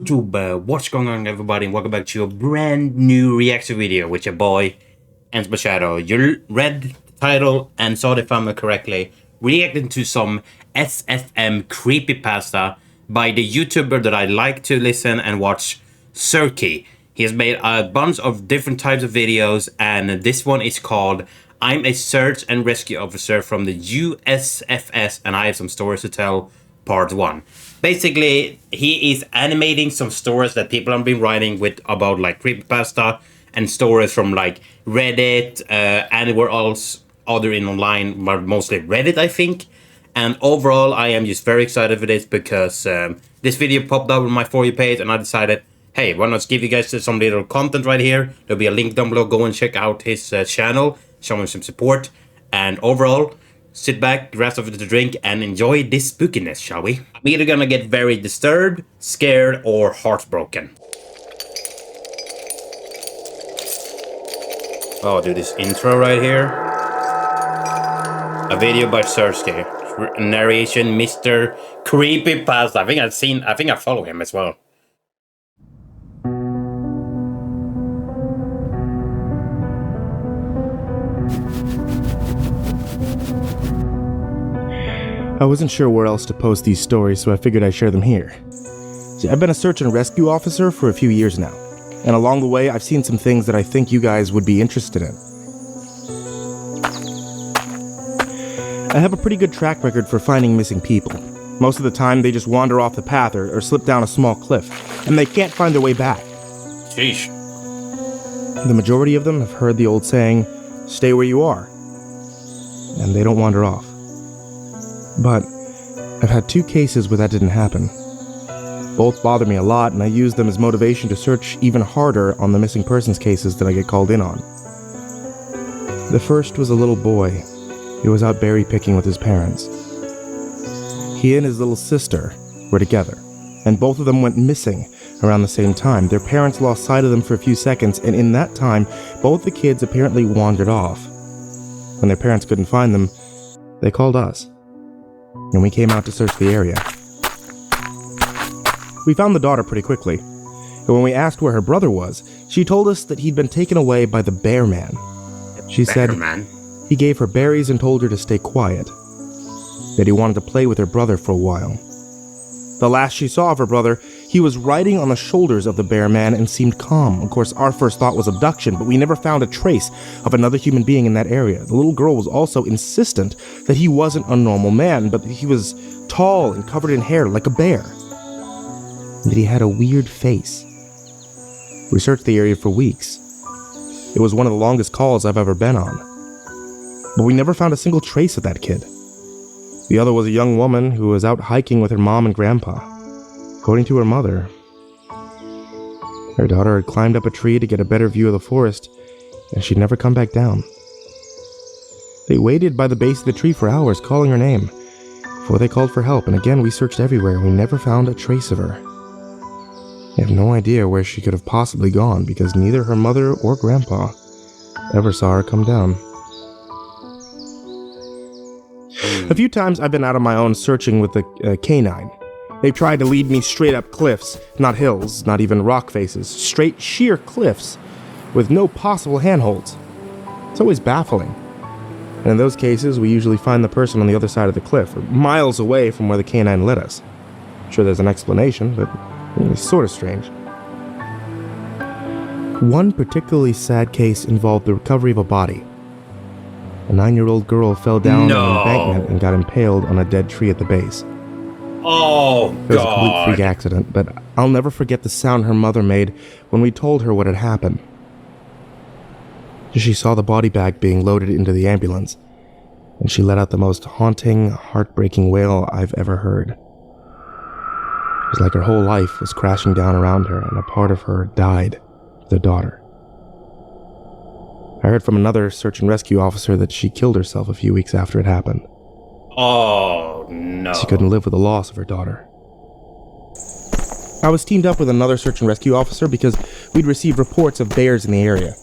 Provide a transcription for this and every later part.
YouTube, what's going on everybody, and welcome back to a brand new reaction video with your boy EndSpawnShadow. You read the title and saw the thumbnail correctly, reacting to some SFM Creepypasta by the YouTuber that I like to listen and watch, Cirky. He has made a bunch of different types of videos, and this one is called I'm a Search and Rescue Officer from the USFS and I have some stories to tell, part 1. Basically, he is animating some stories that people have been writing with about like creepypasta and stories from like Reddit, anywhere else other in online, but mostly Reddit, I think. And overall, I am just very excited for this because this video popped up on my For You page, and I decided, hey, why not give you guys some little content right here? There'll be a link down below. Go and check out his channel, show him some support, and overall, sit back, grab something to drink, and enjoy this spookiness, shall we? I'm either gonna get very disturbed, scared, or heartbroken. Oh, dude, this intro right here. A video by Sersky. Narration, Mr. Creepypasta. I think I follow him as well. I wasn't sure where else to post these stories, so I figured I'd share them here. See, I've been a search and rescue officer for a few years now, and along the way I've seen some things that I think you guys would be interested in. I have a pretty good track record for finding missing people. Most of the time they just wander off the path or slip down a small cliff, and they can't find their way back. Sheesh. The majority of them have heard the old saying, stay where you are, and they don't wander off. But I've had 2 cases where that didn't happen. Both bother me a lot, and I use them as motivation to search even harder on the missing persons cases that I get called in on. The first was a little boy who was out berry picking with his parents. He and his little sister were together, and both of them went missing around the same time. Their parents lost sight of them for a few seconds, and in that time, both the kids apparently wandered off. When their parents couldn't find them, they called us, and we came out to search the area. We found the daughter pretty quickly, and when we asked where her brother was, she told us that he'd been taken away by the bear man. She said he gave her berries and told her to stay quiet, that he wanted to play with her brother for a while. The last she saw of her brother, he was riding on the shoulders of the bear man and seemed calm. Of course, our first thought was abduction, but we never found a trace of another human being in that area. The little girl was also insistent that he wasn't a normal man, but he was tall and covered in hair like a bear, and that he had a weird face. We searched the area for weeks. It was one of the longest calls I've ever been on, but we never found a single trace of that kid. The other was a young woman who was out hiking with her mom and grandpa. According to her mother, her daughter had climbed up a tree to get a better view of the forest, and she'd never come back down. They waited by the base of the tree for hours, calling her name, before they called for help, and again we searched everywhere. We never found a trace of her. I have no idea where she could have possibly gone, because neither her mother or grandpa ever saw her come down. A few times I've been out on my own searching with a canine. They've tried to lead me straight up cliffs, not hills, not even rock faces, straight sheer cliffs with no possible handholds. It's always baffling. And in those cases, we usually find the person on the other side of the cliff, or miles away from where the canine led us. I'm sure there's an explanation, but it's sort of strange. One particularly sad case involved the recovery of a body. A 9-year-old girl fell down an embankment and got impaled on a dead tree at the base. Oh, It was a complete freak accident, but I'll never forget the sound her mother made when we told her what had happened. She saw the body bag being loaded into the ambulance, and she let out the most haunting, heartbreaking wail I've ever heard. It was like her whole life was crashing down around her, and a part of her died with her daughter. I heard from another search and rescue officer that she killed herself a few weeks after it happened. Oh, no. She couldn't live with the loss of her daughter. I was teamed up with another search and rescue officer because we'd received reports of bears in the area.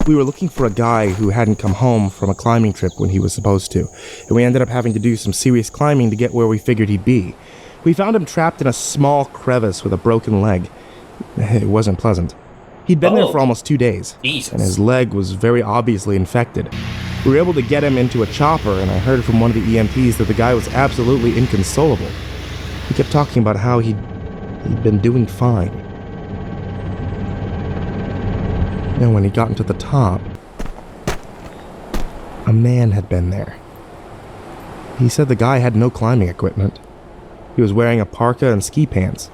We were looking for a guy who hadn't come home from a climbing trip when he was supposed to, and we ended up having to do some serious climbing to get where we figured he'd be. We found him trapped in a small crevice with a broken leg, It wasn't pleasant. He'd been there for almost 2 days, Jesus. and his leg was very obviously infected. We were able to get him into a chopper, and I heard from one of the EMTs that the guy was absolutely inconsolable. He kept talking about how he'd been doing fine. And when he got into the top, a man had been there. He said the guy had no climbing equipment. He was wearing a parka and ski pants.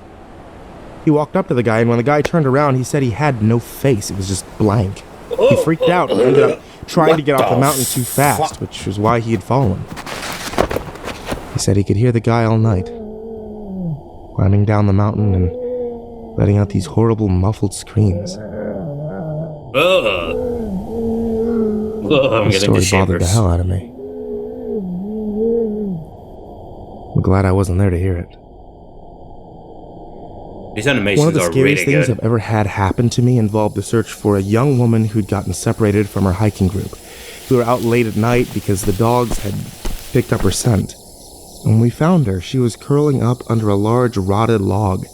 He walked up to the guy, and when the guy turned around, he said he had no face. It was just blank. He freaked out and ended up trying to get off the mountain too fast, which was why he had fallen. He said he could hear the guy all night, climbing down the mountain and letting out these horrible muffled screams. I'm The story bothered the hell out of me. I'm glad I wasn't there to hear it. These animations One of the are scariest really things good. I've ever had happen to me involved the search for a young woman who'd gotten separated from her hiking group. We were out late at night because the dogs had picked up her scent. When we found her, she was curling up under a large rotted log.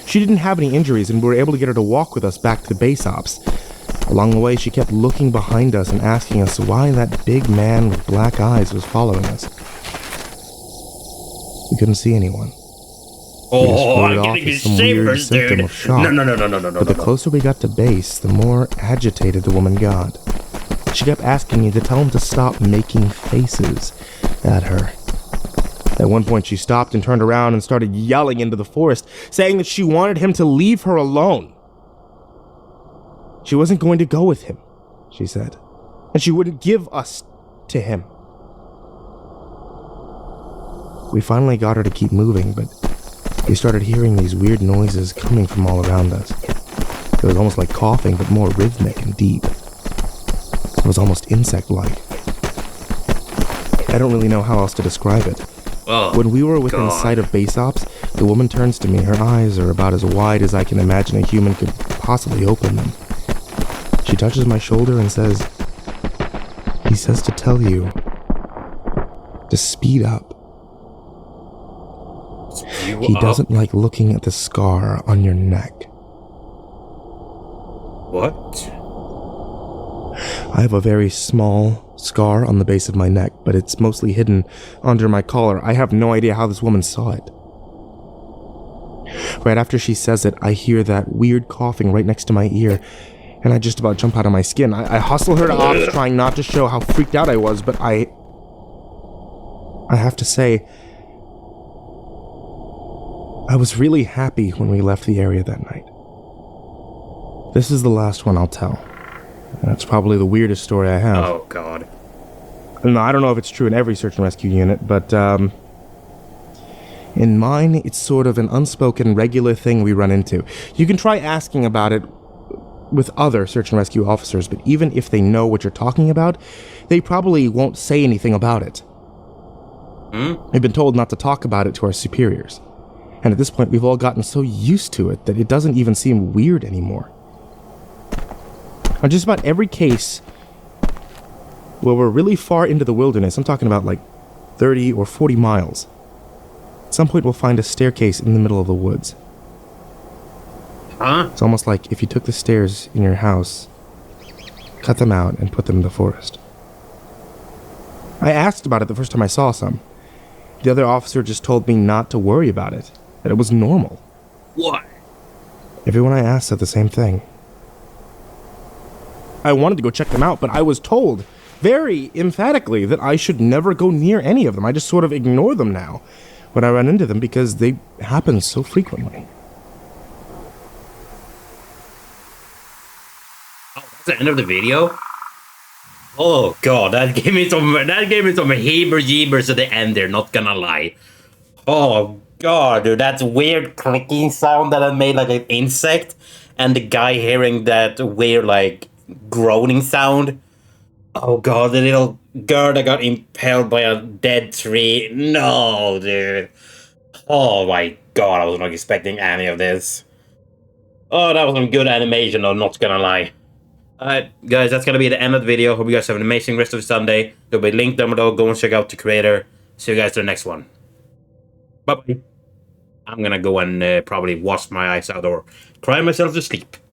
She didn't have any injuries, and we were able to get her to walk with us back to the base ops. Along the way, she kept looking behind us and asking us why that big man with black eyes was following us. We couldn't see anyone. I'm getting the shivers, dude. Of shock. No. But the closer we got to base, the more agitated the woman got. She kept asking me to tell him to stop making faces at her. At one point, she stopped and turned around and started yelling into the forest, saying that she wanted him to leave her alone. She wasn't going to go with him, she said, and she wouldn't give us to him. We finally got her to keep moving, but we started hearing these weird noises coming from all around us. It was almost like coughing, but more rhythmic and deep. It was almost insect-like. I don't really know how else to describe it. When we were within sight of base ops, the woman turns to me. Her eyes are about as wide as I can imagine a human could possibly open them. She touches my shoulder and says, "He says to tell you to speed up. He doesn't like looking at the scar on your neck." What? I have a very small scar on the base of my neck, but it's mostly hidden under my collar. I have no idea how this woman saw it. Right after she says it, I hear that weird coughing right next to my ear, and I just about jump out of my skin. I hustle her to ops, trying not to show how freaked out I was, but I have to say, I was really happy when we left the area that night. This is the last one I'll tell. That's probably the weirdest story I have. Oh, God. No, I don't know if it's true in every search and rescue unit, but in mine, it's sort of an unspoken regular thing we run into. You can try asking about it with other search and rescue officers, but even if they know what you're talking about, they probably won't say anything about it. We've been told not to talk about it to our superiors. And at this point, we've all gotten so used to it that it doesn't even seem weird anymore. On just about every case where we're really far into the wilderness, I'm talking about like 30 or 40 miles, at some point we'll find a staircase in the middle of the woods. Huh? It's almost like if you took the stairs in your house, cut them out, and put them in the forest. I asked about it the first time I saw some. The other officer just told me not to worry about it, that it was normal. What? Everyone I asked said the same thing. I wanted to go check them out, but I was told very emphatically that I should never go near any of them. I just sort of ignore them now when I run into them because they happen so frequently. Oh, that's the end of the video? Oh, God, that gave me some heebers-jeebers at the end there, not gonna lie. Oh, God, dude, that's weird clicking sound that I made like an insect, and the guy hearing that weird, like, groaning sound. Oh, God, the little girl that got impaled by a dead tree. No, dude. Oh, my God, I was not expecting any of this. Oh, that was some good animation, though, not gonna lie. Alright, guys, that's gonna be the end of the video. Hope you guys have an amazing rest of Sunday. There'll be a link down below. Go and check out the creator. See you guys to the next one. Bye-bye. I'm gonna go and probably wash my eyes out or cry myself to sleep.